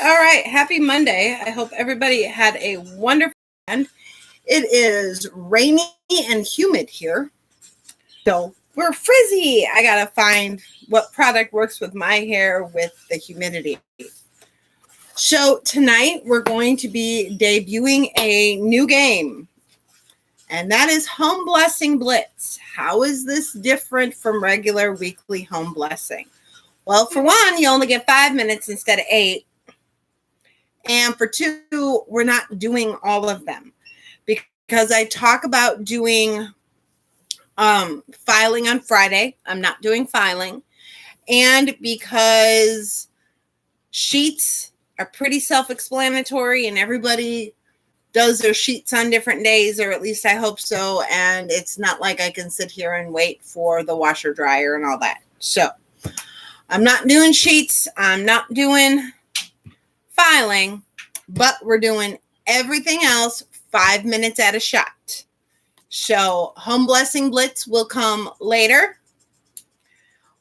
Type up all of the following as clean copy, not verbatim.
All right. Happy Monday. I hope everybody had a wonderful weekend. It is rainy and humid here. So we're frizzy. I got to find what product works with my hair with the humidity. So tonight we're going to be debuting a new game. And that is Home Blessing Blitz. How is this different from regular weekly home blessing? Well, for one, you only get 5 minutes instead of 8. And for two, we're not doing all of them because I talk about doing filing on Friday. I'm not doing filing. And because sheets are pretty self-explanatory and everybody does their sheets on different days, or at least I hope so. And it's not like I can sit here and wait for the washer dryer and all that. So I'm not doing sheets. I'm not doing filing, but we're doing everything else 5 minutes at a shot. So Home Blessing Blitz will come later.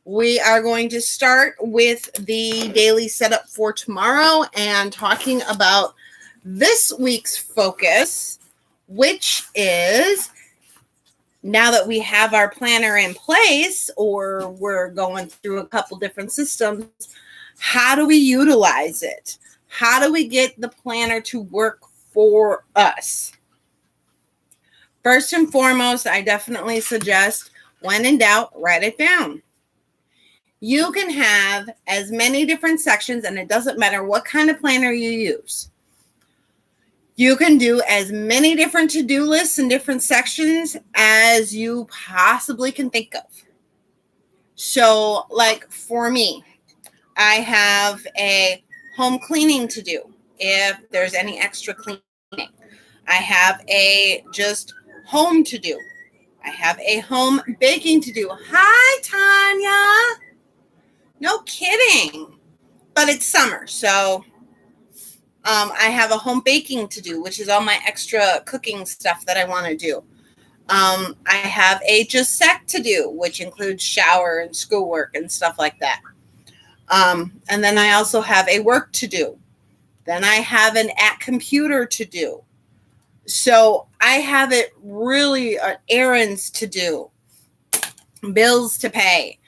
We are going to start with the daily setup for tomorrow and talking about this week's focus, which is, now that we have our planner in place or we're going through a couple different systems, how do we utilize it? How do we get the planner to work for us? First and foremost, I definitely suggest, when in doubt, write it down. You can have as many different sections, and it doesn't matter what kind of planner you use. You can do as many different to-do lists and different sections as you possibly can think of. So, like for me, I have a home cleaning to do if there's any extra cleaning. I have a just home to do. I have a home baking to do. Hi, Tanya. No kidding. But it's summer, so I have a home baking to do, which is all my extra cooking stuff that I want to do. I have a just sec to do, which includes shower and schoolwork and stuff like that. And then I also have a work to do. Then I have an at computer to do. So I have it really errands to do, bills to pay.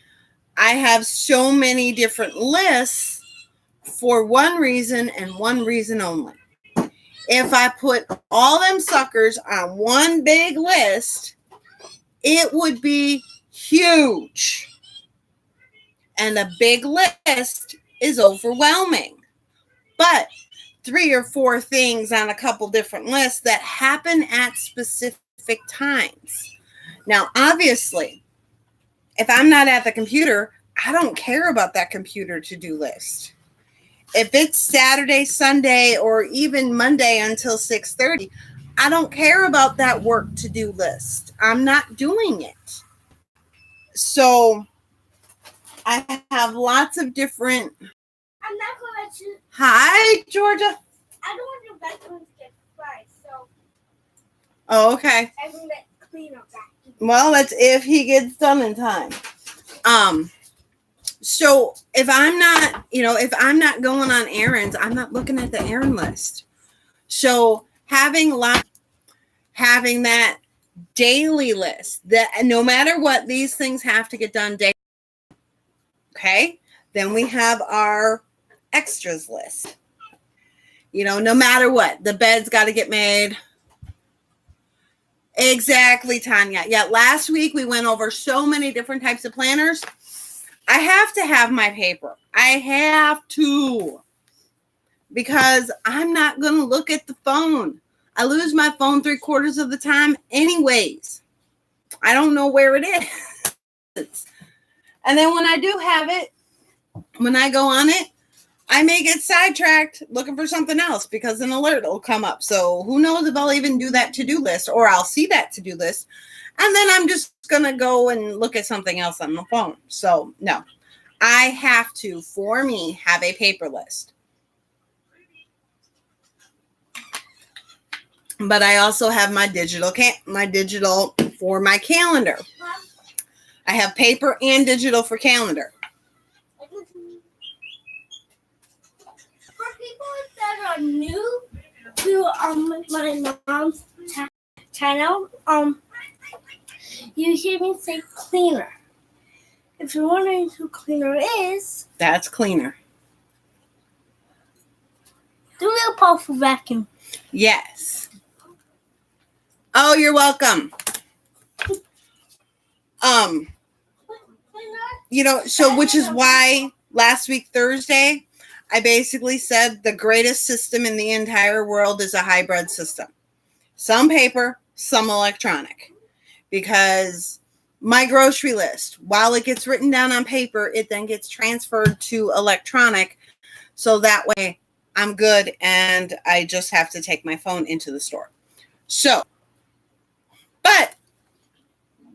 I have so many different lists for one reason and one reason only. If I put all them suckers on one big list, it would be huge. And a big list is overwhelming. But 3 or 4 things on a couple different lists that happen at specific times. Now, obviously, if I'm not at the computer, I don't care about that computer to-do list. If it's Saturday, Sunday, or even Monday until 6:30, I don't care about that work to-do list. I'm not doing it. So I have lots of different. I'm not going to let you. Hi, Georgia. I don't want your bedroom to get fried, so. Oh, okay. I'm going to clean up that. Well, that's if he gets done in time. So if I'm not going on errands, I'm not looking at the errand list. So having that daily list, that no matter what, these things have to get done daily. Okay. Then we have our extras list. No matter what, the bed's got to get made. Exactly, Tanya. Yeah, last week we went over so many different types of planners. I have to have my paper. I have to. Because I'm not going to look at the phone. I lose my phone 3/4 of the time anyways. I don't know where it is. And then when I do have it, when I go on it, I may get sidetracked looking for something else because an alert will come up. So who knows if I'll even do that to-do list, or I'll see that to-do list. And then I'm just going to go and look at something else on the phone. So no, I have to, for me, have a paper list. But I also have my digital for my calendar. I have paper and digital for calendar. For people are new to my mom's channel, you hear me say cleaner. If you're wondering who cleaner is, that's cleaner. The real powerful vacuum. Yes. Oh, you're welcome. So which is why last week Thursday I basically said the greatest system in the entire world is a hybrid system. Some paper, some electronic. Because my grocery list, while it gets written down on paper, it then gets transferred to electronic. So that way I'm good and I just have to take my phone into the store. So, but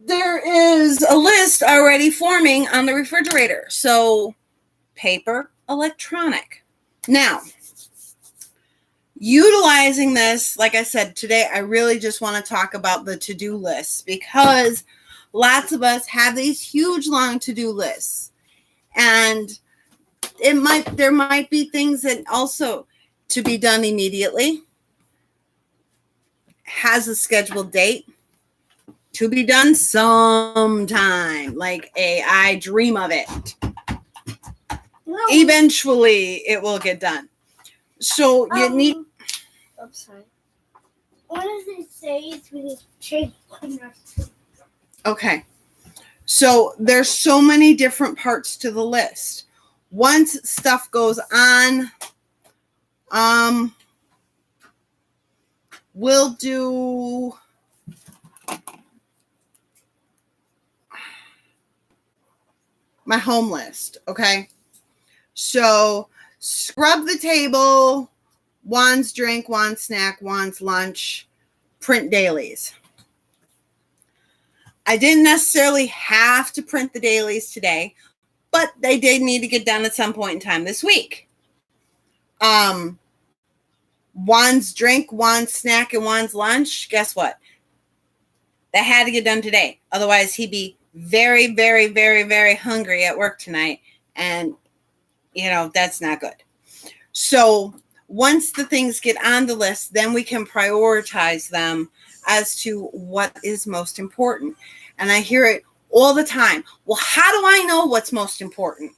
there is a list already forming on the refrigerator. So paper, electronic. Now, utilizing this, like I said, today, I really just want to talk about the to-do lists because lots of us have these huge, long to-do lists. And there might be things that also to be done immediately, has a scheduled date, to be done sometime, like I dream of it. No. Eventually, it will get done. So you need. I'm sorry. What does it say? It's really change. Okay. So there's so many different parts to the list. Once stuff goes on, we'll do my home list, okay? So scrub the table, Juan's drink, Juan's snack, Juan's lunch, print dailies. I didn't necessarily have to print the dailies today, but they did need to get done at some point in time this week. Juan's drink, Juan's snack, and Juan's lunch, guess what? That had to get done today. Otherwise, he'd be very, very, very, very hungry at work tonight. And, that's not good. So once the things get on the list, then we can prioritize them as to what is most important. And I hear it all the time. Well, how do I know what's most important?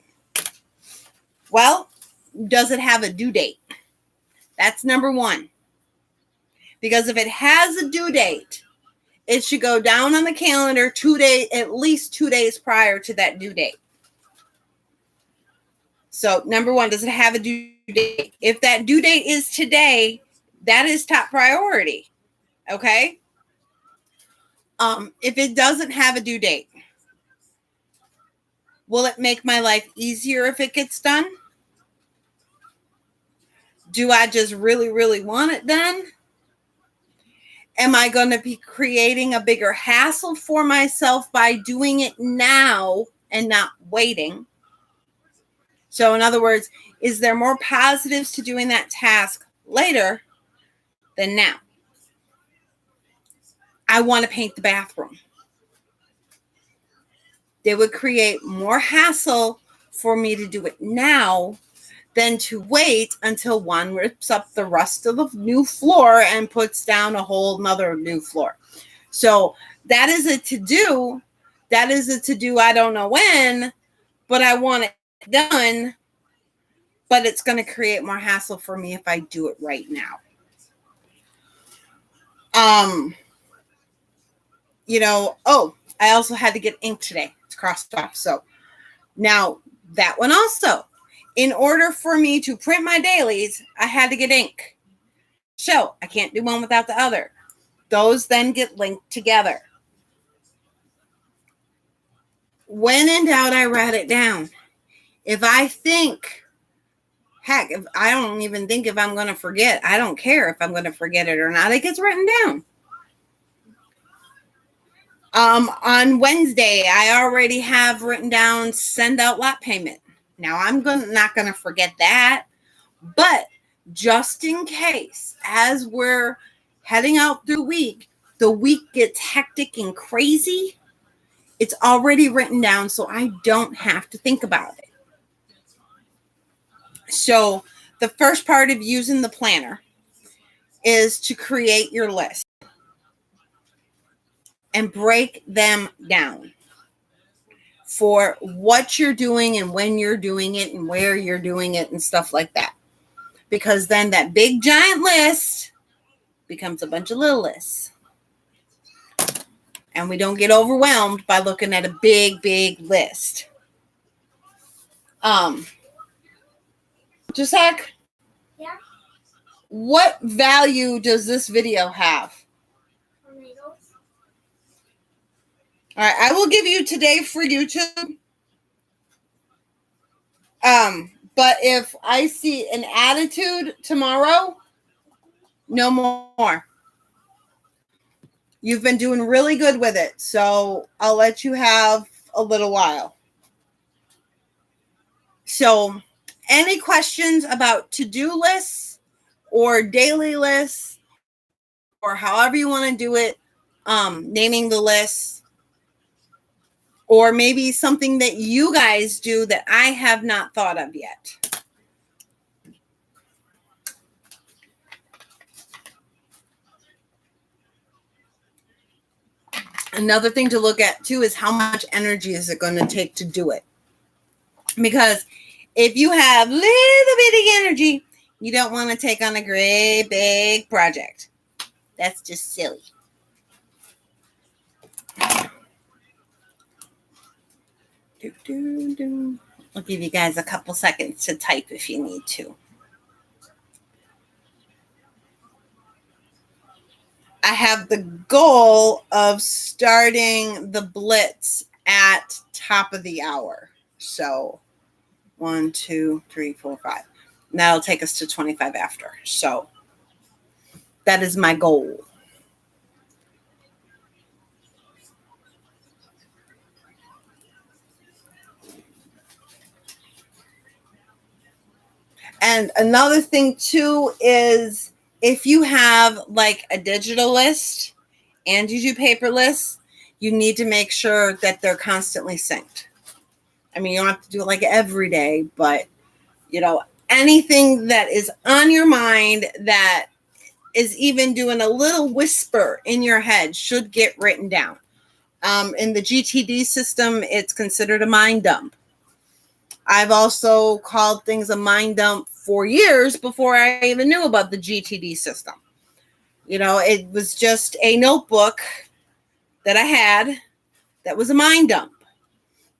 Well, does it have a due date? That's number one. Because if it has a due date, it should go down on the calendar at least 2 days prior to that due date. So number one, does it have a due date? If that due date is today, that is top priority. Okay? If it doesn't have a due date, will it make my life easier if it gets done? Do I just really, really want it done? Am I going to be creating a bigger hassle for myself by doing it now and not waiting? So in other words, is there more positives to doing that task later than now? I want to paint the bathroom. They would create more hassle for me to do it now than to wait until one rips up the rest of the new floor and puts down a whole nother new floor. So that is a to-do. That is a to-do I don't know when, but I want it done. But it's going to create more hassle for me if I do it right now. I also had to get ink today. It's crossed off. So now that one also, in order for me to print my dailies, I had to get ink. So I can't do one without the other. Those then get linked together. When in doubt, I write it down. If I think, if I don't even think if I'm going to forget, I don't care if I'm going to forget it or not. It gets written down. On Wednesday, I already have written down send out lot payment. Now I'm not going to forget that, but just in case, as we're heading out through the week gets hectic and crazy, it's already written down so I don't have to think about it. So the first part of using the planner is to create your list and break them down for what you're doing and when you're doing it and where you're doing it and stuff like that. Because then that big giant list becomes a bunch of little lists. And we don't get overwhelmed by looking at a big, big list. Jacek? Yeah. What value does this video have? Tornadoes. All right, I will give you today for YouTube. But if I see an attitude tomorrow, no more. You've been doing really good with it, so I'll let you have a little while. So, any questions about to-do lists or daily lists or however you want to do it, naming the lists, or maybe something that you guys do that I have not thought of yet? Another thing to look at too is how much energy is it going to take to do it? Because if you have little bitty energy, you don't want to take on a great big project. That's just silly. I'll give you guys a couple seconds to type if you need to. I have the goal of starting the Blitz at top of the hour. So 1, 2, 3, 4, 5. And that'll take us to 25 after. So that is my goal. And another thing too is if you have like a digital list and you do paper lists, you need to make sure that they're constantly synced. I mean, you don't have to do it like every day, but you know, anything that is on your mind that is even doing a little whisper in your head should get written down. In the GTD system, it's considered a mind dump. I've also called things a mind dump for years before I even knew about the GTD system. You know, it was just a notebook that I had that was a mind dump,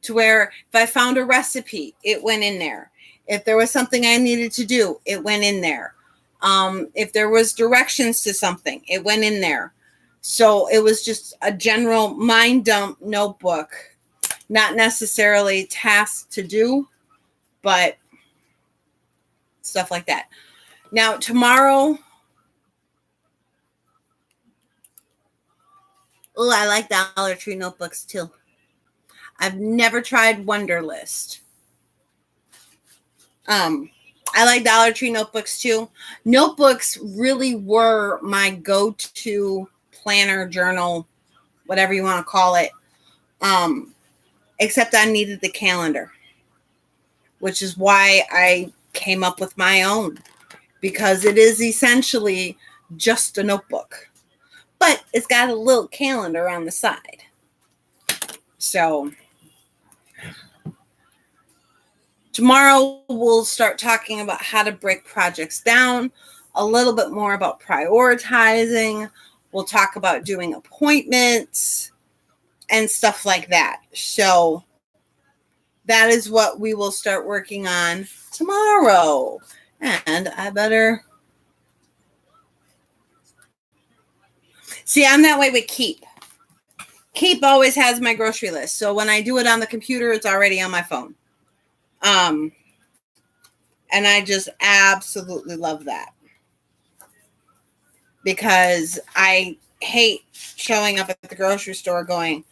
to where if I found a recipe, it went in there. If there was something I needed to do, it went in there. If there was directions to something, it went in there. So it was just a general mind dump notebook, not necessarily tasks to do, but stuff like that. Now, tomorrow, oh, I like Dollar Tree notebooks too. I've never tried Wunderlist. I like Dollar Tree notebooks too. Notebooks really were my go-to planner, journal, whatever you want to call it. Except I needed the calendar, which is why I came up with my own, because it is essentially just a notebook, but it's got a little calendar on the side. So tomorrow we'll start talking about how to break projects down, a little bit more about prioritizing. We'll talk about doing appointments and stuff like that. So that is what we will start working on tomorrow. And I better... See, I'm that way with Keep. Keep always has my grocery list. So when I do it on the computer, it's already on my phone. And I just absolutely love that. Because I hate showing up at the grocery store going,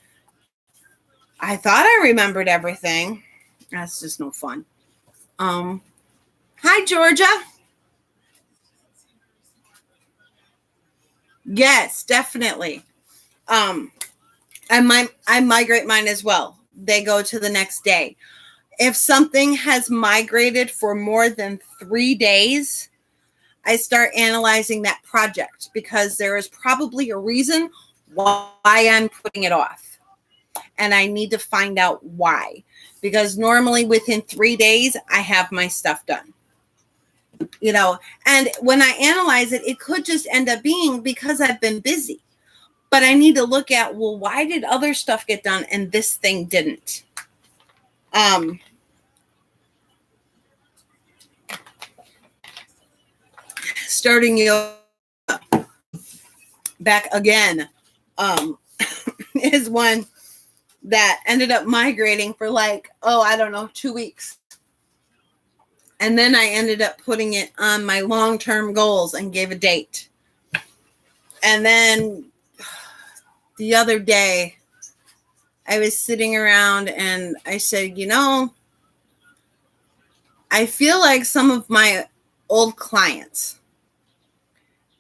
I thought I remembered everything. That's just no fun. Hi, Georgia. Yes, definitely. I migrate mine as well. They go to the next day. If something has migrated for more than 3 days, I start analyzing that project because there is probably a reason why I'm putting it off. And I need to find out why. Because normally within 3 days, I have my stuff done. You know, and when I analyze it, it could just end up being because I've been busy. But I need to look at, well, why did other stuff get done and this thing didn't? Starting yoga back again is one that ended up migrating for like, I don't know, 2 weeks. And then I ended up putting it on my long-term goals and gave a date. And then the other day, I was sitting around and I said, I feel like some of my old clients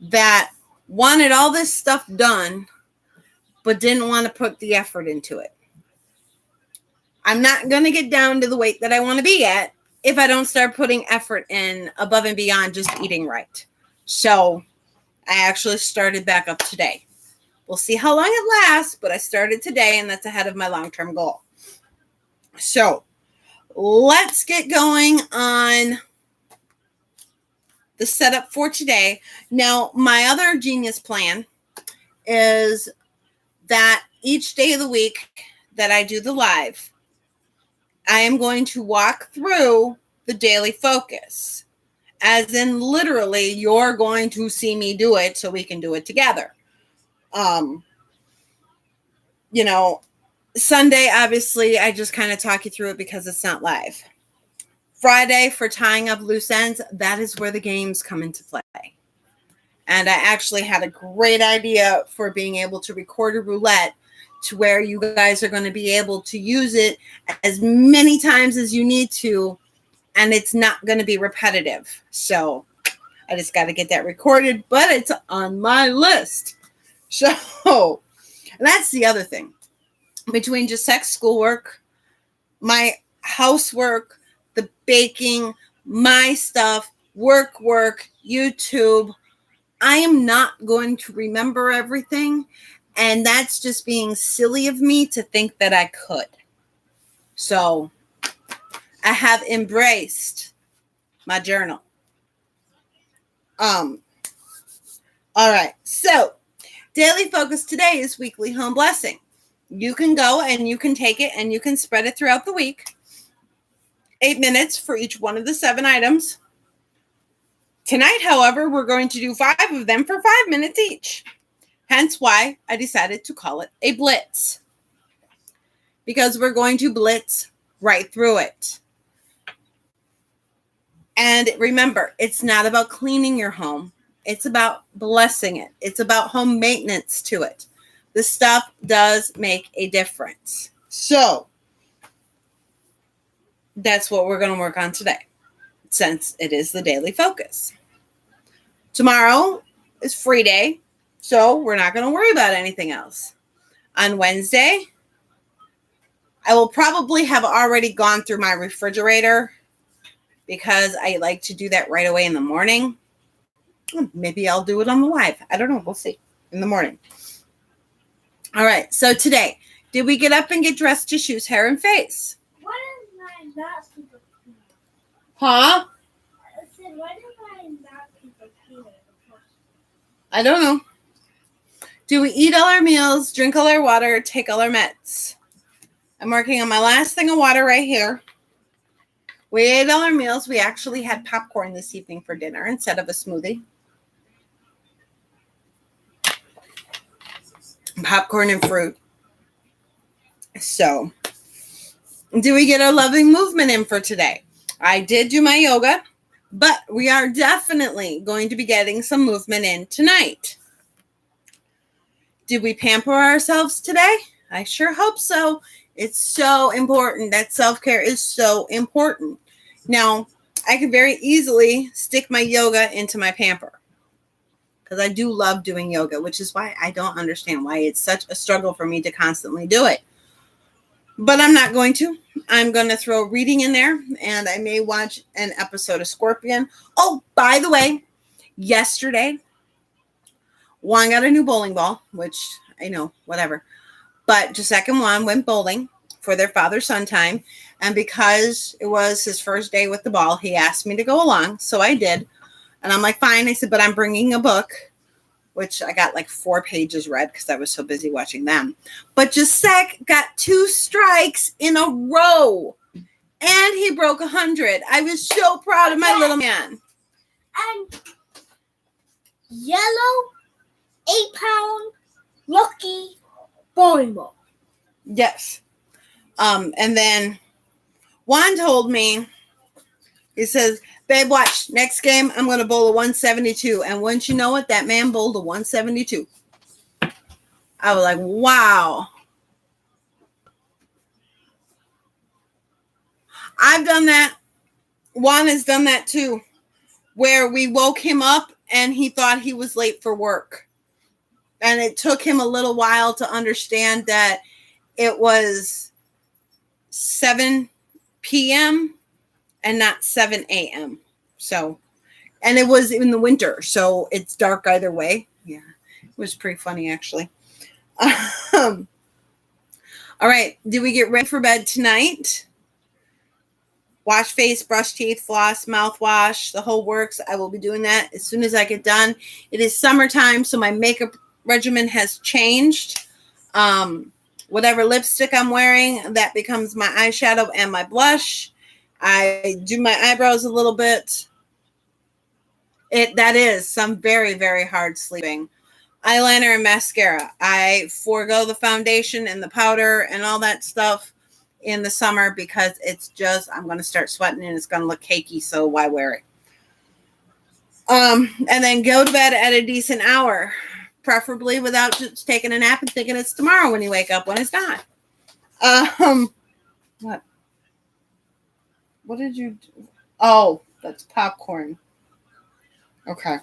that wanted all this stuff done, but didn't want to put the effort into it. I'm not going to get down to the weight that I want to be at if I don't start putting effort in above and beyond just eating right. So I actually started back up today. We'll see how long it lasts, but I started today, and that's ahead of my long-term goal. So let's get going on the setup for today. Now, my other genius plan is that each day of the week that I do the live, I am going to walk through the daily focus. As in, literally, you're going to see me do it so we can do it together. Sunday, obviously, I just kind of talk you through it because it's not live. Friday, for tying up loose ends, that is where the games come into play. And I actually had a great idea for being able to record a roulette to where you guys are going to be able to use it as many times as you need to, and it's not going to be repetitive. So I just got to get that recorded, but it's on my list. So that's the other thing. Between just sex, schoolwork, my housework, the baking, my stuff, work, YouTube, I am not going to remember everything. And that's just being silly of me to think that I could. So I have embraced my journal. All right. So daily focus today is weekly home blessing. You can go and you can take it and you can spread it throughout the week. 8 minutes for each one of the 7 items. Tonight, however, we're going to do 5 of them for 5 minutes each. Hence why I decided to call it a blitz. Because we're going to blitz right through it. And remember, it's not about cleaning your home. It's about blessing it. It's about home maintenance to it. The stuff does make a difference. So that's what we're going to work on today, since it is the daily focus. Tomorrow is free day, so we're not going to worry about anything else. On Wednesday, I will probably have already gone through my refrigerator because I like to do that right away in the morning. Maybe I'll do it on the live. I don't know. We'll see in the morning. All right. So today, did we get up and get dressed to shoes, hair, and face? Why did my not super clean? Huh? I said, why did my not super clean? I don't know. Do we eat all our meals, drink all our water, take all our meds? I'm working on my last thing of water right here. We ate all our meals. We actually had popcorn this evening for dinner instead of a smoothie. Popcorn and fruit. So, do we get our loving movement in for today? I did do my yoga, but we are definitely going to be getting some movement in tonight. Did we pamper ourselves today? I sure hope so. It's so important. That self-care is so important. Now, I could very easily stick my yoga into my pamper because I do love doing yoga, which is why I don't understand why it's such a struggle for me to constantly do it. But I'm not going to. I'm going to throw reading in there, and I may watch an episode of Scorpion. Oh, by the way, yesterday, Juan got a new bowling ball, which I know, whatever. But Giuseppe and Juan went bowling for their father-son time. And because it was his first day with the ball, he asked me to go along. So I did. And I'm like, fine. I said, but I'm bringing a book, which I got like 4 pages read because I was so busy watching them. But Giuseppe got 2 strikes in a row. And he broke 100. I was so proud of my little man. And yellow 8-pound lucky bowling ball. Yes. And then Juan told me, he says, babe, watch, next game, I'm going to bowl a 172. And once you know it, that man bowled a 172. I was like, wow. I've done that. Juan has done that too, where we woke him up and he thought he was late for work. And it took him a little while to understand that it was 7 p.m. and not 7 a.m. So, and it was in the winter, so it's dark either way. Yeah, it was pretty funny, actually. All right, did we get ready for bed tonight? Wash face, brush teeth, floss, mouthwash, the whole works. I will be doing that as soon as I get done. It is summertime, so my makeup regimen has changed. Whatever lipstick I'm wearing, that becomes my eyeshadow and my blush. I do my eyebrows a little bit. That is some very, very hard sleeping. Eyeliner and mascara. I forego the foundation and the powder and all that stuff in the summer because it's just, I'm going to start sweating and it's going to look cakey, so why wear it? And then go to bed at a decent hour, preferably without just taking a nap and thinking it's tomorrow when you wake up, when it's not. What did you do? Oh, that's popcorn. Okay.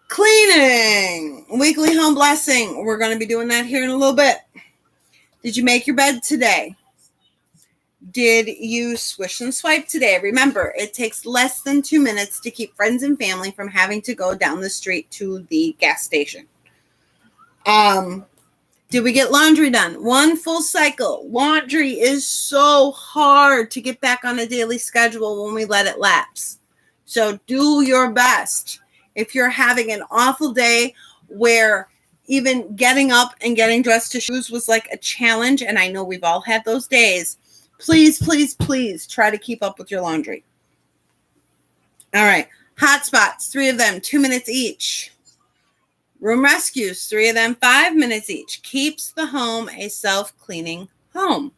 Cleaning. Weekly home blessing. We're going to be doing that here in a little bit. Did you make your bed today? Did you swish and swipe today? Remember, it takes less than 2 minutes to keep friends and family from having to go down the street to the gas station. Did we get laundry done? 1 full cycle. Laundry is so hard to get back on a daily schedule when we let it lapse. So do your best. If you're having an awful day where even getting up and getting dressed to shoes was like a challenge, and I know we've all had those days, please, please, please try to keep up with your laundry. All right. Hot spots, 3 of them, 2 minutes each. Room rescues, 3 of them, 5 minutes each. Keeps the home a self-cleaning home.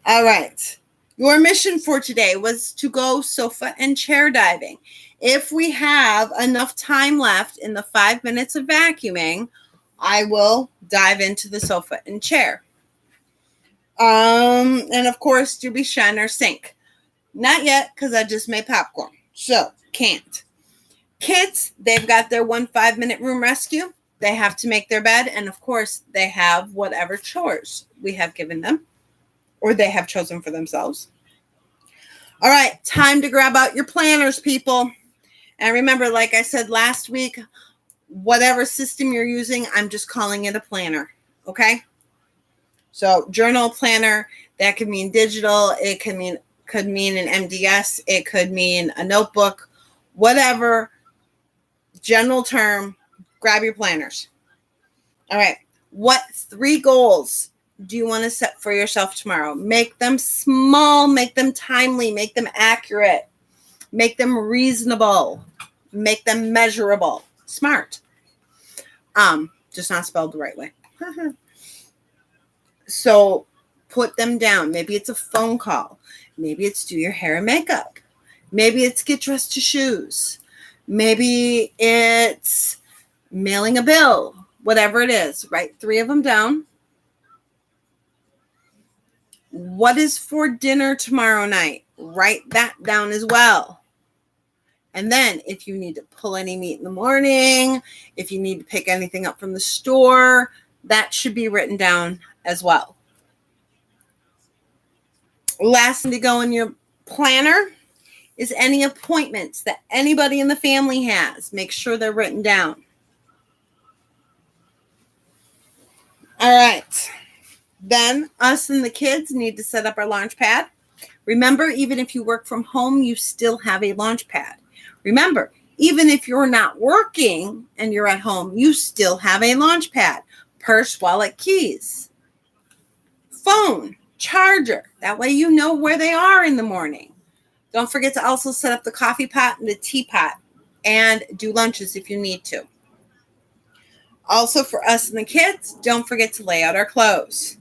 All right. Your mission for today was to go sofa and chair diving. If we have enough time left in the 5 minutes of vacuuming, I will dive into the sofa and chair. And of course, do we shine our sink? Not yet, because I just made popcorn. So, can't. Kids, they've got their 1 5-minute room rescue. They have to make their bed. And of course, they have whatever chores we have given them or they have chosen for themselves. All right, time to grab out your planners, people. And remember, like I said last week, whatever system you're using, I'm just calling it a planner. Okay? So journal planner, that could mean digital. It could mean an MDS. It could mean a notebook, whatever general term, grab your planners. All right. What 3 goals do you want to set for yourself tomorrow? Make them small, make them timely, make them accurate, make them reasonable, make them measurable. Smart. Just not spelled the right way. So put them down. Maybe it's a phone call. Maybe it's do your hair and makeup. Maybe it's get dressed to shoes. Maybe it's mailing a bill. Whatever it is, write 3 of them down. What is for dinner tomorrow night? Write that down as well. And then if you need to pull any meat in the morning, if you need to pick anything up from the store, that should be written down as well. Last thing to go in your planner is any appointments that anybody in the family has. Make sure they're written down. All right. Then us and the kids need to set up our launch pad. Remember, even if you work from home, you still have a launch pad. Remember, even if you're not working and you're at home, you still have a launch pad. Purse, wallet, keys, phone, charger. That way you know where they are in the morning. Don't forget to also set up the coffee pot and the teapot and do lunches if you need to. Also, for us and the kids, don't forget to lay out our clothes.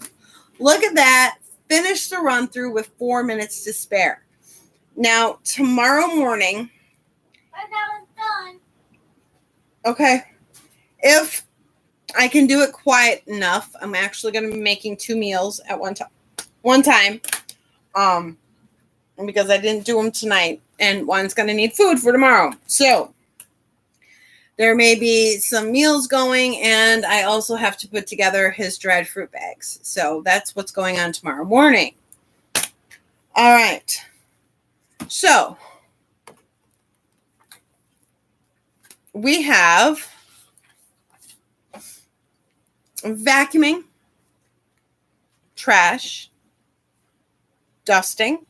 Look at that. Finish the run through with 4 minutes to spare. Now, tomorrow morning. But now it's done. Okay. If I can do it quiet enough, I'm actually going to be making 2 meals at one time. Because I didn't do them tonight. And one's going to need food for tomorrow. So there may be some meals going, and I also have to put together his dried fruit bags. So that's what's going on tomorrow morning. All right. So we have vacuuming, trash, dusting,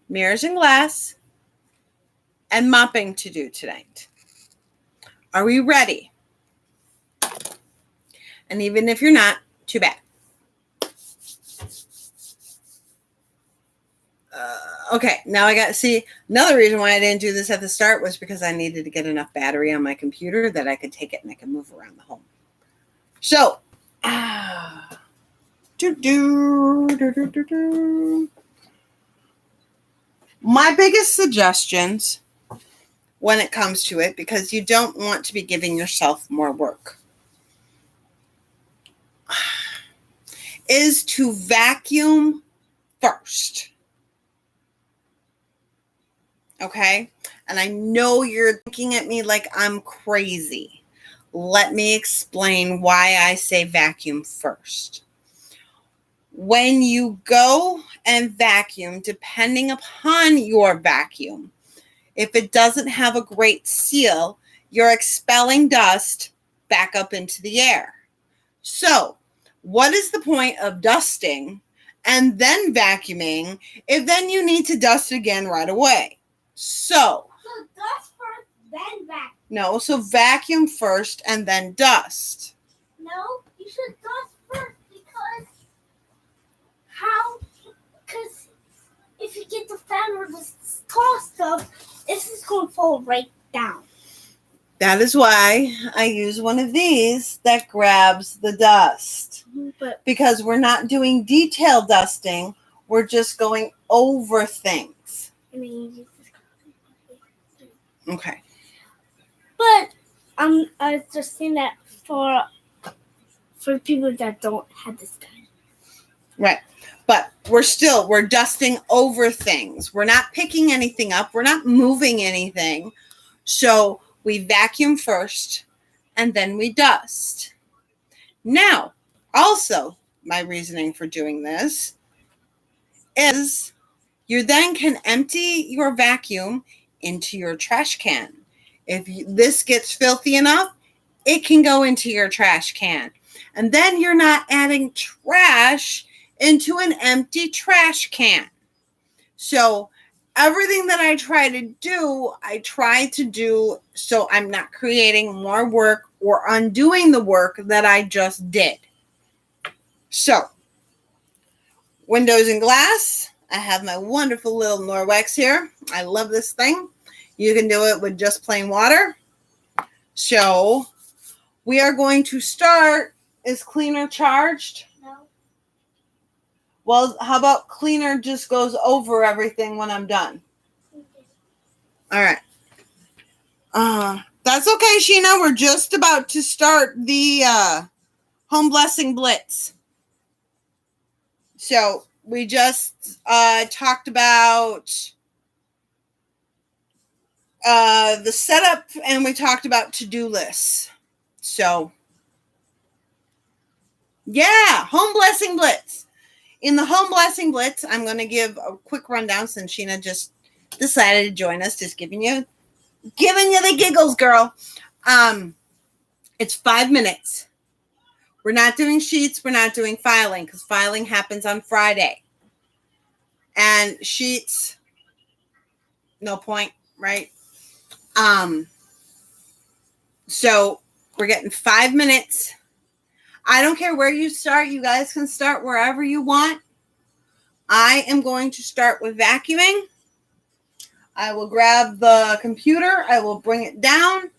mirrors and glass, and mopping to do tonight. Are we ready? And even if you're not, too bad. Okay, now I got to see. Another reason why I didn't do this at the start was because I needed to get enough battery on my computer that I could take it and I could move around the home. So, my biggest suggestions when it comes to it, because you don't want to be giving yourself more work, is to vacuum first. Okay? And I know you're looking at me like I'm crazy. Let me explain why I say vacuum first. When you go and vacuum, depending upon your vacuum, if it doesn't have a great seal, you're expelling dust back up into the air. So, what is the point of dusting and then vacuuming if then you need to dust again right away? So dust first, then vacuum. No, so vacuum first and then dust. No, you should dust first because if you get the fan or the tall stuff, this is going to fall right down. That is why I use one of these that grabs the dust. Because we're not doing detail dusting, we're just going over things. Okay. But I was just saying that for people that don't have this done. Right. But we're dusting over things. We're not picking anything up. We're not moving anything. So we vacuum first and then we dust. Now, also, my reasoning for doing this is you then can empty your vacuum into your trash can. If this gets filthy enough, it can go into your trash can. And then you're not adding trash into an empty trash can. So everything that I try to do so I'm not creating more work or undoing the work that I just did. So, windows and glass. I have my wonderful little Norwex here. I love this thing. You can do it with just plain water. So, we are going to start. Is cleaner charged? No. Well, how about cleaner just goes over everything when I'm done? Okay. All right. That's okay, Sheena. We're just about to start the Home Blessing Blitz. So we just talked about the setup and we talked about to-do lists. So Yeah, Home Blessing Blitz. In the Home Blessing Blitz, I'm going to give a quick rundown since Sheena just decided to join us. Just giving you the giggles, girl. It's 5 minutes. We're not doing sheets. We're not doing filing because filing happens on Friday. And sheets, no point, right? So we're getting 5 minutes. I don't care where you start. You guys can start wherever you want. I am going to start with vacuuming. I will grab the computer. I will bring it down.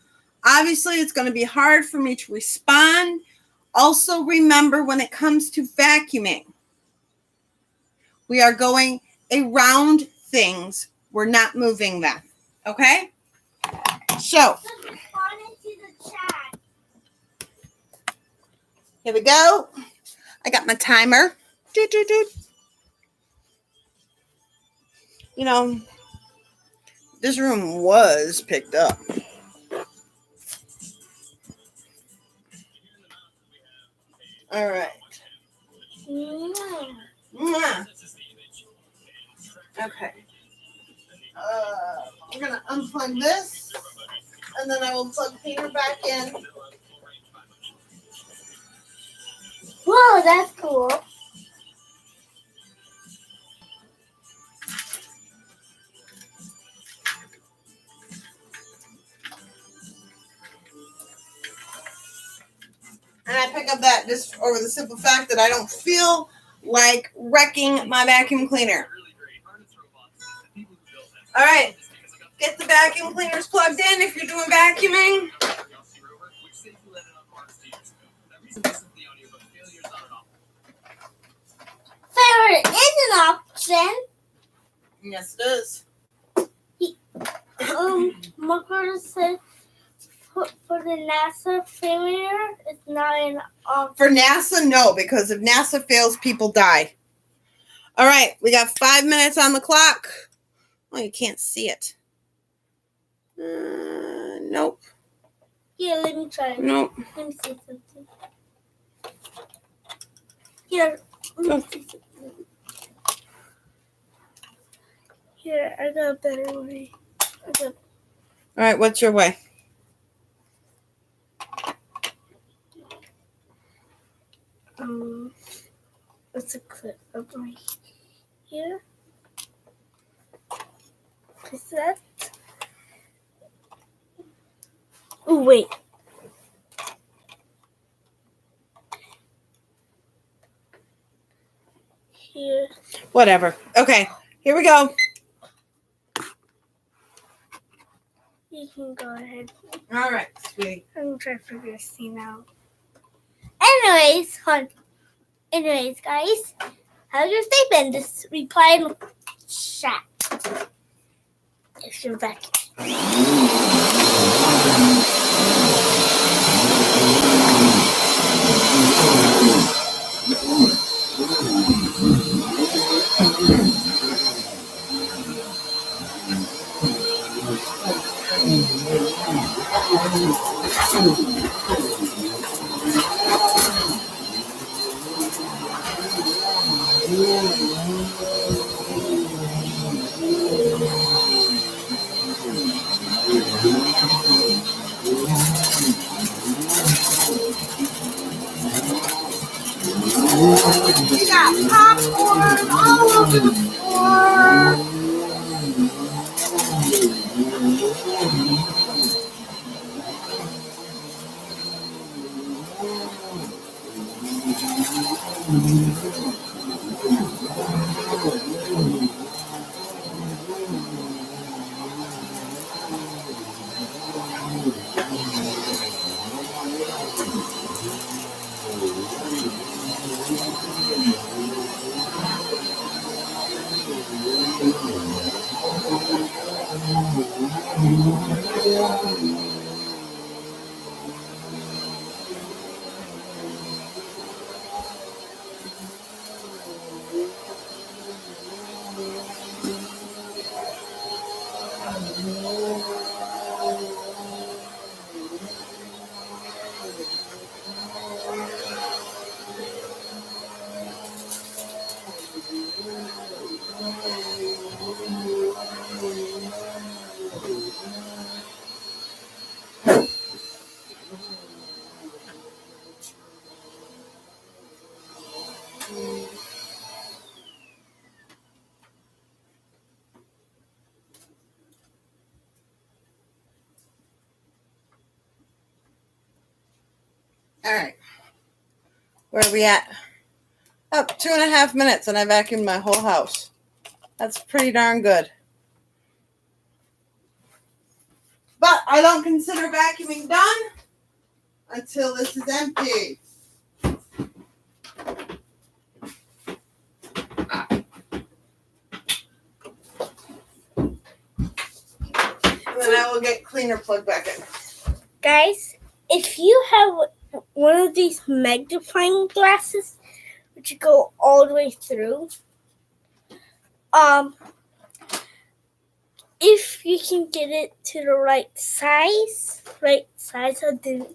Obviously, it's going to be hard for me to respond. Also, remember when it comes to vacuuming, we are going around things. We're not moving them. Okay? So, here we go. I got my timer. You know, this room was picked up. All right. Okay. We're going to unplug this, and then I will plug Peter back in. Whoa, that's cool. And I pick up that just over the simple fact that I don't feel like wrecking my vacuum cleaner. All right. Get the vacuum cleaners plugged in if you're doing vacuuming. Favorite is an option. Yes, it is. My brother said for the NASA failure, it's not an option. For NASA, no, because if NASA fails, people die. All right, we got 5 minutes on the clock. Oh, you can't see it. Nope. Yeah, let me try it. Nope. Let me see something. Here, let me see something. Here, I got a better way. All right, what's your way? It's a clip of right here. Is that? Oh, wait. Here. Whatever. Okay, here we go. You can go ahead. All right, sweetie. I'm going to try to figure this thing out. Anyways, guys, how's your statement? Just reply in the chat if you're back. We got popcorn all over the floor. All right. Where are we at? Oh, 2.5 minutes, and I vacuumed my whole house. That's pretty darn good. But I don't consider vacuuming done until this is empty. And then I will get cleaner plug back in. Guys, if you have one of these magnifying glasses, which go all the way through, if you can get it to the right size of the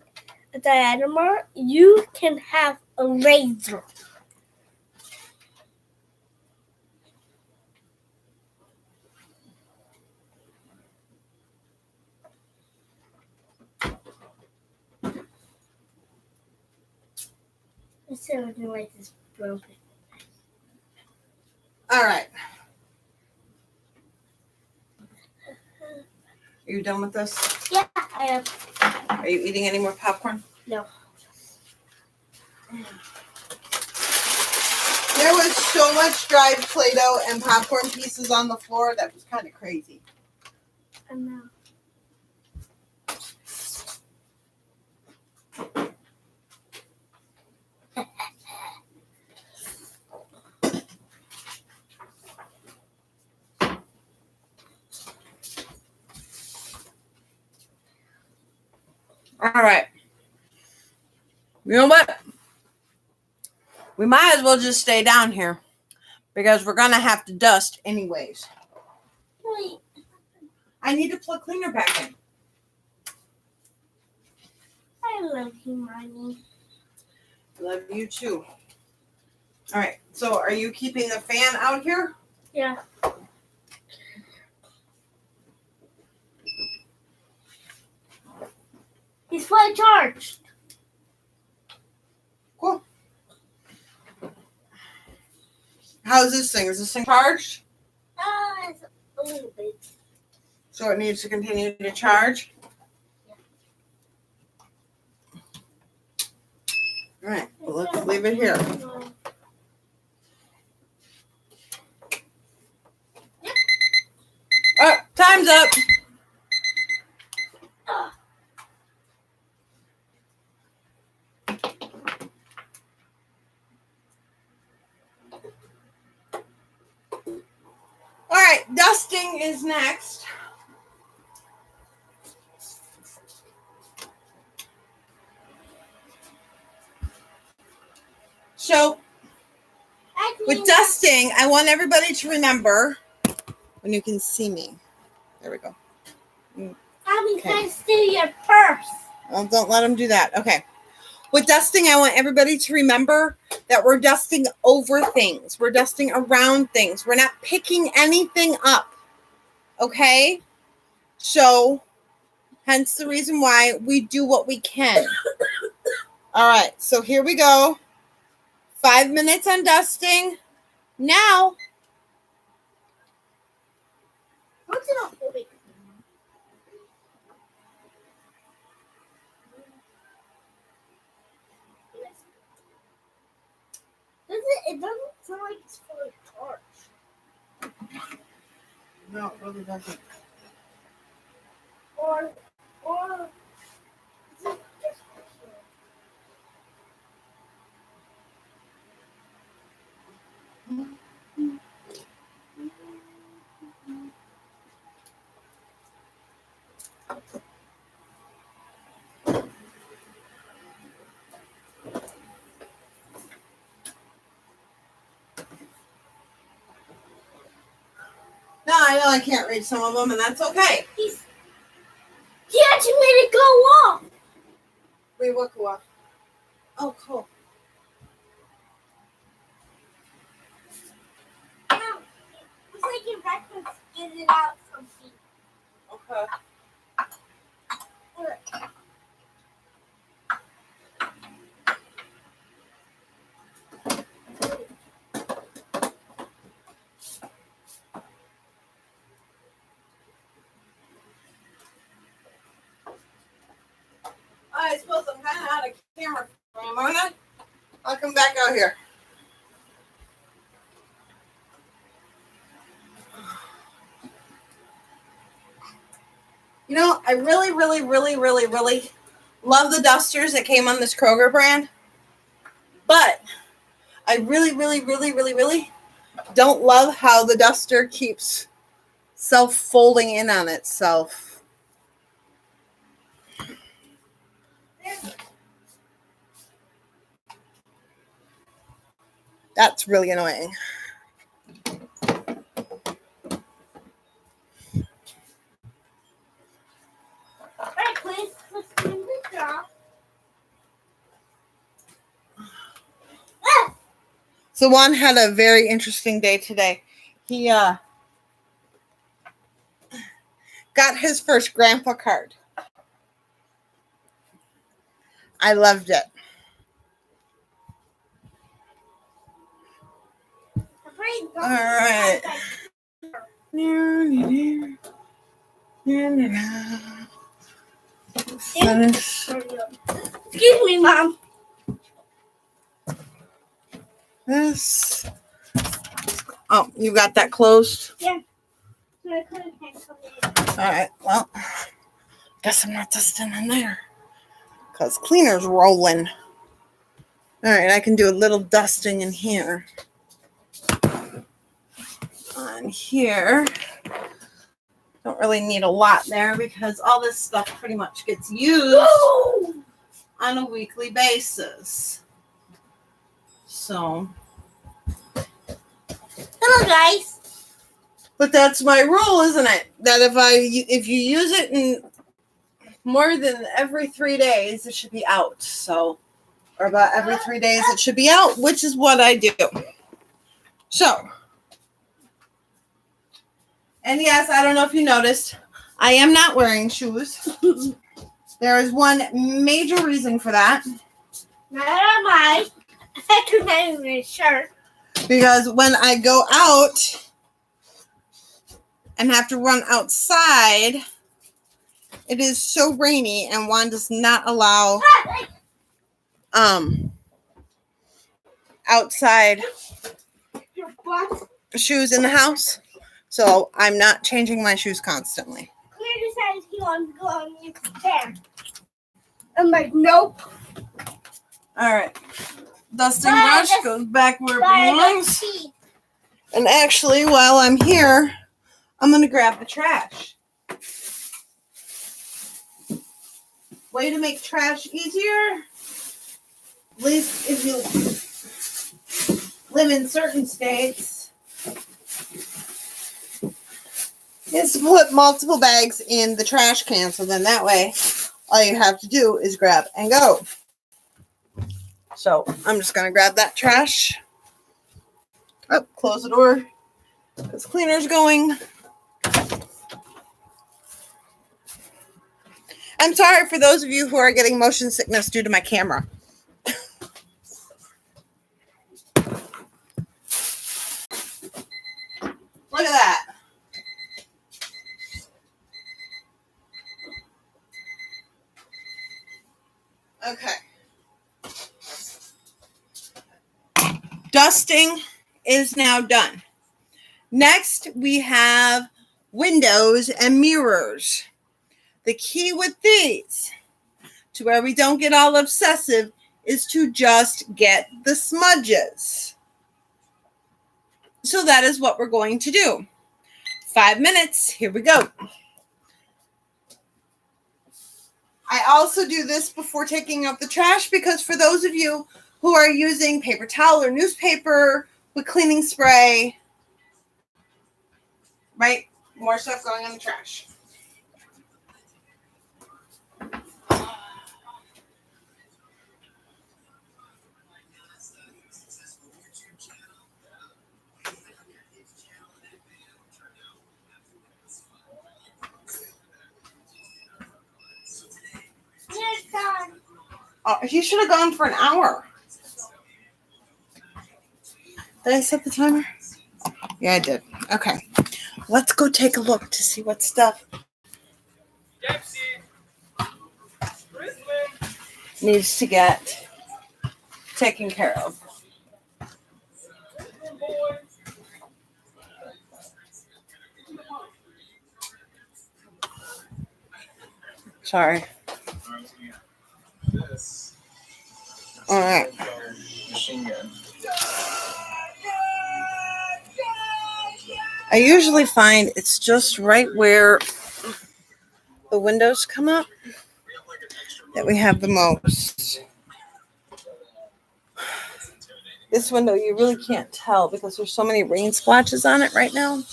diameter, you can have a laser. Instead of doing like this broken. All right. Are you done with this? Yeah, I am. Are you eating any more popcorn? No. There was so much dried Play-Doh and popcorn pieces on the floor. That was kind of crazy. I know. All right. You know what? We might as well just stay down here because we're going to have to dust anyways. Wait. I need to plug cleaner back in. I love you, Mommy. Love you too. All right. So are you keeping the fan out here? Yeah. He's fully charged. Cool. How's this thing? Is this thing charged? It's a little bit. So it needs to continue to charge? All right. Well, let's leave it here. Oh, time's up. All right, dusting is next. So, with dusting, I want everybody to remember when you can see me. There we go. Mommy, can I steal your purse? Oh, don't let them do that. Okay. With dusting, I want everybody to remember that we're dusting over things. We're dusting around things. We're not picking anything up. Okay? So, hence the reason why we do what we can. All right. So, here we go. 5 minutes on dusting. Now. What's it all for? It doesn't sound like it's fully charged. No, it really doesn't. Or is it just No, I know I can't read some of them, and that's okay. He actually made it go off. Wait, what go off? Oh, cool. It's like your breakfast get it out something. Okay. I suppose I'm kind of out of camera You know, I really, really, really, really, really love the dusters that came on this Kroger brand. But I really, really, really, really, really don't love how the duster keeps self-folding in on itself. That's really annoying. All right, please. Let's do the draw. So Juan had a very interesting day today. He got his first grandpa card. I loved it. All right. Finish Excuse me, Mom. this. Oh, you got that closed? Yeah. I couldn't handle it. All right. Well, guess I'm not dusting in there because cleaner's rolling. All right, I can do a little dusting in here. On here. Don't really need a lot there because all this stuff pretty much gets used on a weekly basis. So. Hello, guys. But that's my rule, isn't it? That if you use it in more than every 3 days, it should be out. So, or about every 3 days, it should be out, which is what I do. So, and yes, I don't know if you noticed, I am not wearing shoes. There is one major reason for that. Not on mine. I'm not even sure. Because when I go out and have to run outside, it is so rainy and Juan does not allow outside shoes in the house. So I'm not changing my shoes constantly. Clear decides he wants to go on the there. I'm like, nope. All right. Dusting brush goes back where it belongs. And actually, while I'm here, I'm going to grab the trash. Way to make trash easier. At least if you live in certain states, is to put multiple bags in the trash can. So then that way, all you have to do is grab and go. So I'm just going to grab that trash. Oh, close the door because cleaner's going. I'm sorry for those of you who are getting motion sickness due to my camera. Look at that. Okay. Dusting is now done. Next, we have windows and mirrors. The key with these, to where we don't get all obsessive, is to just get the smudges. So that is what we're going to do. 5 minutes. Here we go. I also do this before taking out the trash because for those of you who are using paper towel or newspaper with cleaning spray, right? More stuff going in the trash. Oh, you should have gone for an hour. Did I set the timer? Yeah, I did. Okay. Let's go take a look to see what stuff needs to get taken care of. Sorry. All right. I usually find it's just right where the windows come up that we have the most. This window you really can't tell because there's so many rain splotches on it right now.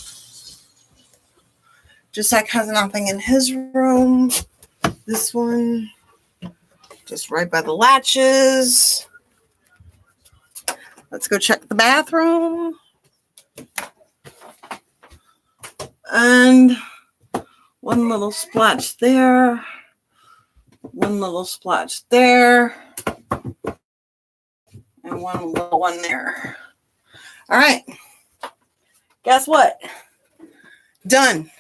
Jacek has nothing in his room. This one, just right by the latches. Let's go check the bathroom. And one little splotch there. One little splotch there. And one little one there. All right. Guess what? Done.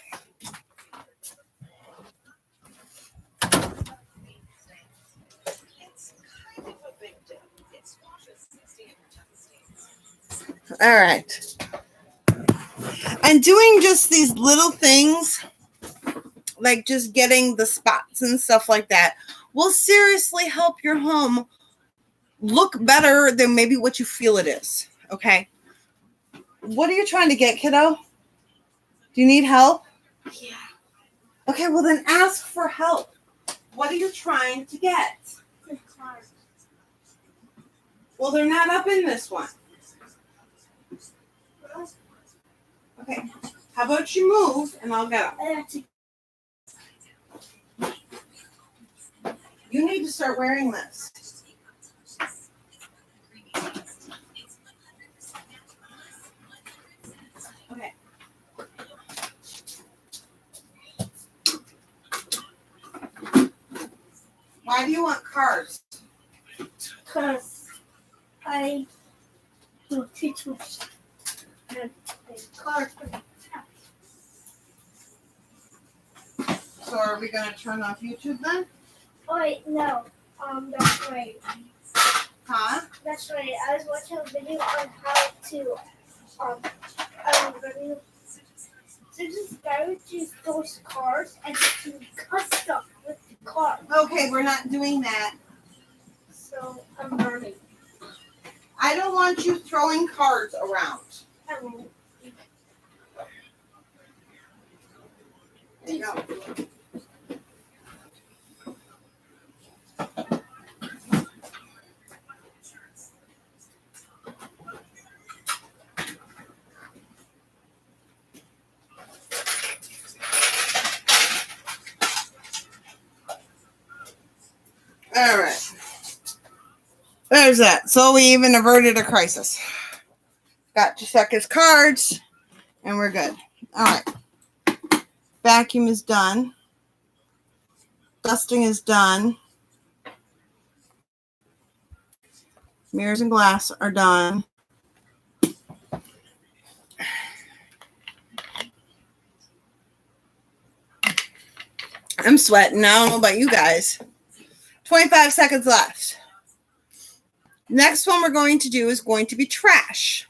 All right. And doing just these little things, like just getting the spots and stuff like that, will seriously help your home look better than maybe what you feel it is. Okay. What are you trying to get, kiddo? Do you need help? Yeah. Okay, well then ask for help. What are you trying to get? The cars. Well, they're not up in this one. Okay. How about you move and I'll get them. You need to start wearing this. Okay. Why do you want cars? Because I will teach my car. So are we going to turn off YouTube then? Oh, wait, no. That's right. Huh? That's right. I was watching a video on how to, there's this guy who just those cars and do custom with the car. Okay, we're not doing that. So I'm learning. I don't want you throwing cards around. I won't. There you go. All right. There's that. So we even averted a crisis. Got Jacek's cards, and we're good. All right. Vacuum is done. Dusting is done. Mirrors and glass are done. I'm sweating. I don't know about you guys. 25 seconds left. Next one we're going to do is going to be trash.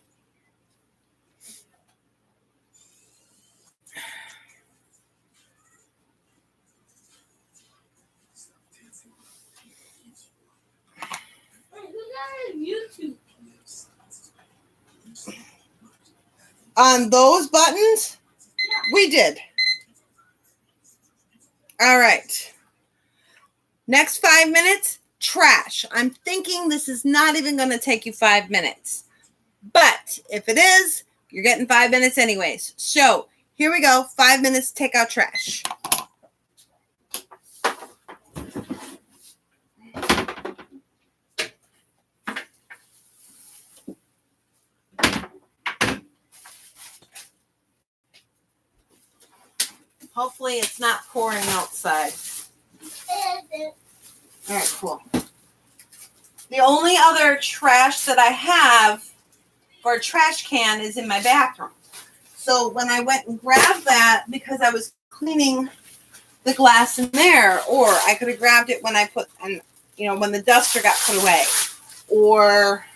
YouTube. On those buttons, we did. All right. Next 5 minutes, trash. I'm thinking this is not even going to take you 5 minutes. But if it is, you're getting 5 minutes anyways. So here we go. 5 minutes, take out trash. Hopefully it's not pouring outside. All right, cool. The only other trash that I have for a trash can is in my bathroom. So when I went and grabbed that, because I was cleaning the glass in there, or I could have grabbed it when I put, and when the duster got put away, or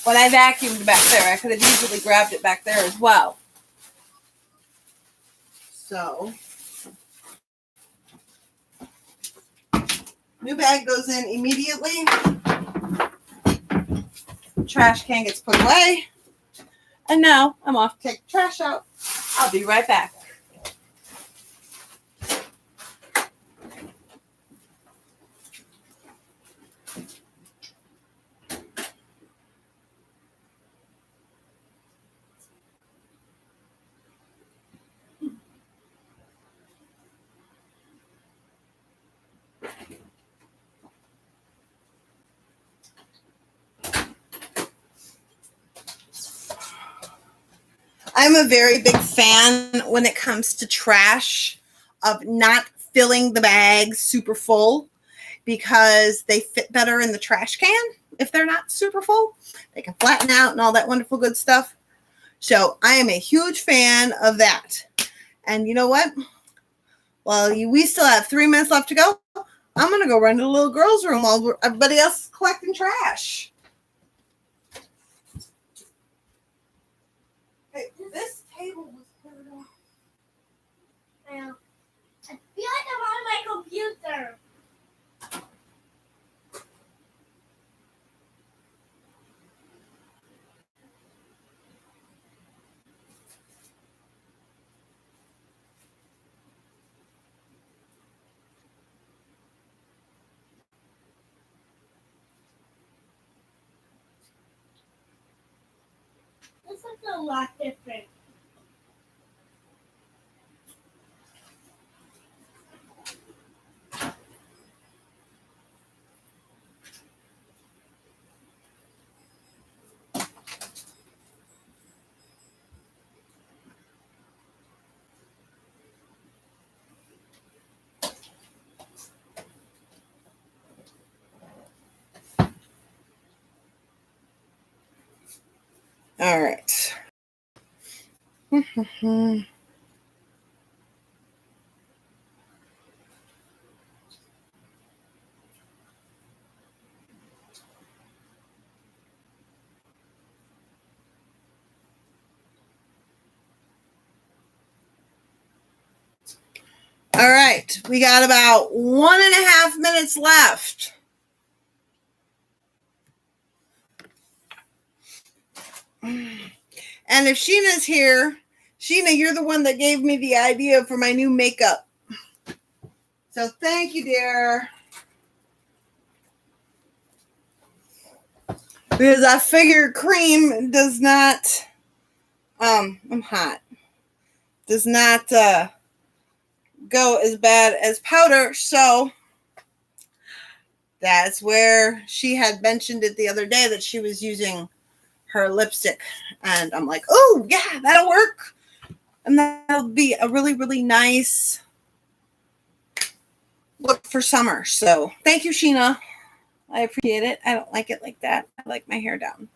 when I vacuumed back there, I could have easily grabbed it back there as well. So New bag goes in immediately. Trash can gets put away. And now I'm off to take the trash out. I'll be right back. I'm a very big fan when it comes to trash of not filling the bags super full because they fit better in the trash can if they're not super full. They can flatten out and all that wonderful good stuff. So I am a huge fan of that. And you know what? Well, we still have 3 minutes left to go. I'm going to go run to the little girl's room while everybody else is collecting trash. Hey, this table was cleared off. Well, I feel like I'm on my computer. This looks a lot different. All right. All right, we got about 1.5 minutes left. And if Sheena's here, Sheena, you're the one that gave me the idea for my new makeup. So thank you, dear. Because I figure cream does not, I'm hot, does not go as bad as powder. So that's where she had mentioned it the other day that she was using her lipstick. And I'm like, oh, yeah, that'll work. And that'll be a really, really nice look for summer. So thank you, Sheena. I appreciate it. I don't like it like that. I like my hair down.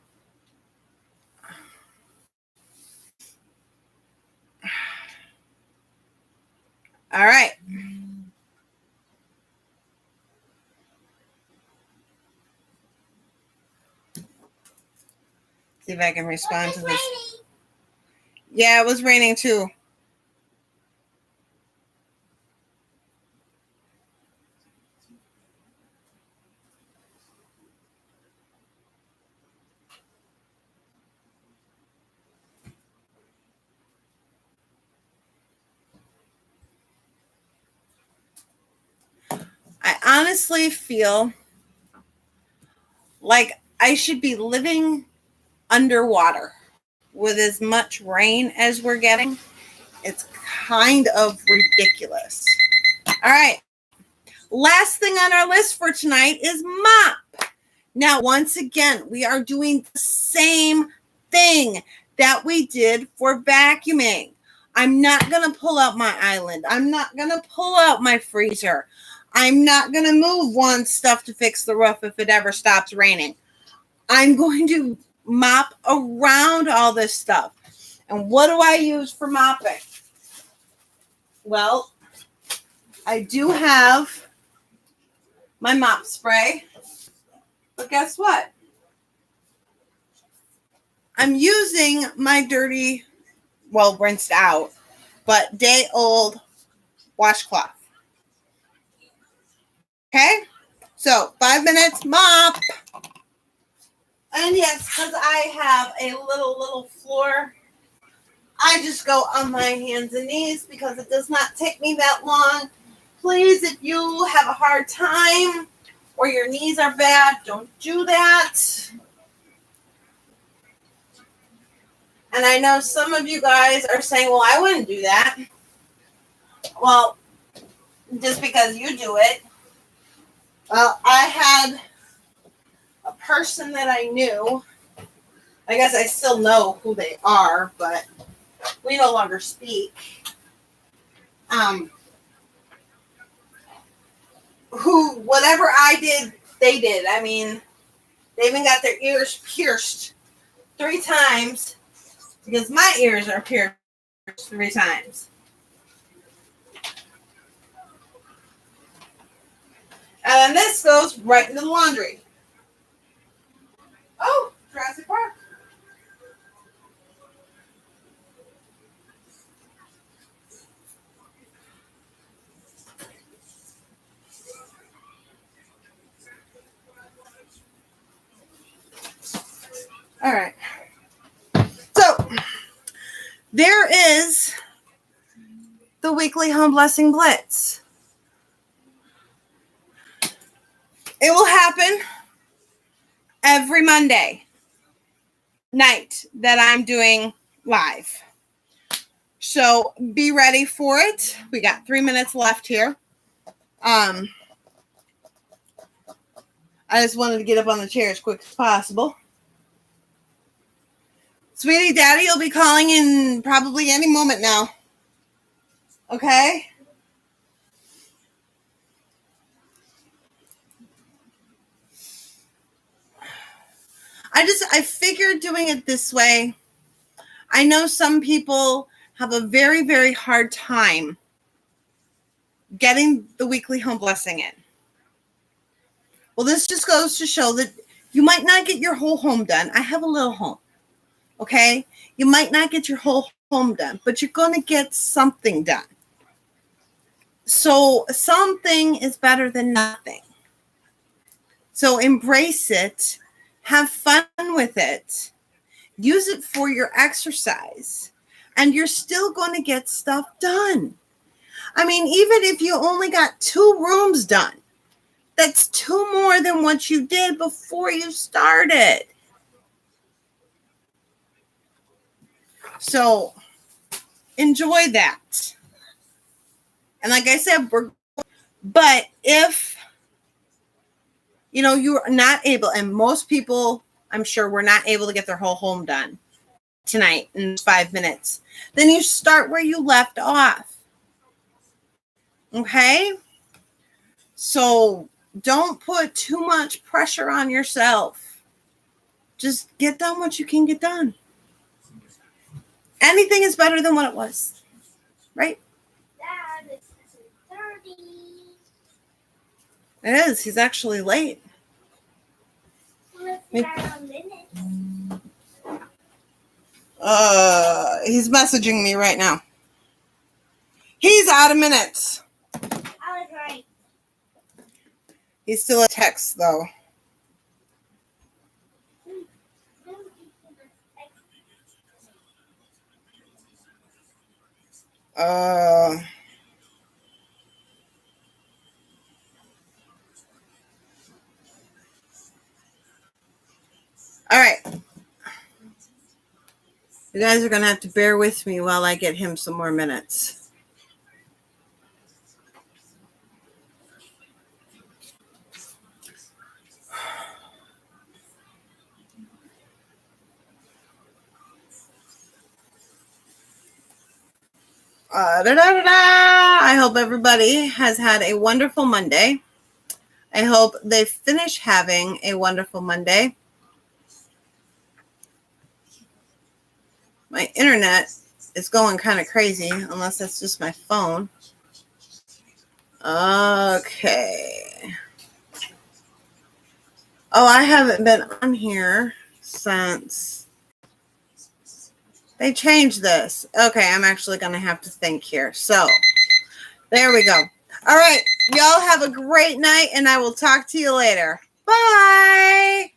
All right. See if I can respond to this. Raining. Yeah, it was raining too. I honestly feel like I should be living underwater with as much rain as we're getting. It's kind of ridiculous. All right. Last thing on our list for tonight is mop. Now, once again, we are doing the same thing that we did for vacuuming. I'm not going to pull out my island. I'm not going to pull out my freezer. I'm not going to move one stuff to fix the roof if it ever stops raining. I'm going to mop around all this stuff. And what do I use for mopping? Well, I do have my mop spray. But guess what? I'm using my dirty, well, rinsed out, but day-old washcloth. Okay? So 5 minutes, mop. And yes, because I have a little floor, I just go on my hands and knees because it does not take me that long. Please, if you have a hard time or your knees are bad, don't do that. And I know some of you guys are saying, well, I wouldn't do that. Well, just because you do it. Well, I had a person that I knew. I guess I still know who they are, but we no longer speak. Who, whatever I did, they did. I mean, they even got their ears pierced 3 times because my ears are pierced 3 times. And then this goes right into the laundry. Oh, Jurassic Park. All right. So, there is the weekly home blessing blitz. It will happen every Monday night that I'm doing live. So be ready for it. We got 3 minutes left here. I just wanted to get up on the chair as quick as possible. Sweetie Daddy will be calling in probably any moment now. Okay? I figured doing it this way. I know some people have a very, very hard time getting the weekly home blessing in. Well, this just goes to show that you might not get your whole home done. I have a little home. Okay? You might not get your whole home done, but you're going to get something done. So something is better than nothing. So embrace it. Have fun with it. Use it for your exercise. And you're still going to get stuff done. I mean, even if you only got 2 rooms done, that's 2 more than what you did before you started. So enjoy that. And like I said, but if you're not able, and most people, I'm sure, were not able to get their whole home done tonight in 5 minutes, then you start where you left off. Okay? So don't put too much pressure on yourself. Just get done what you can get done. Anything is better than what it was. Right? Dad, it's 2:30. It is. He's actually late. He's messaging me right now. He's out of minutes. I was right. He's still a text though. All right. You guys are going to have to bear with me while I get him some more minutes. I hope everybody has had a wonderful Monday. I hope they finish having a wonderful Monday. My internet is going kind of crazy, unless that's just my phone. Okay. Oh, I haven't been on here since they changed this. Okay, I'm actually going to have to think here. So, there we go. All right. Y'all have a great night, and I will talk to you later. Bye.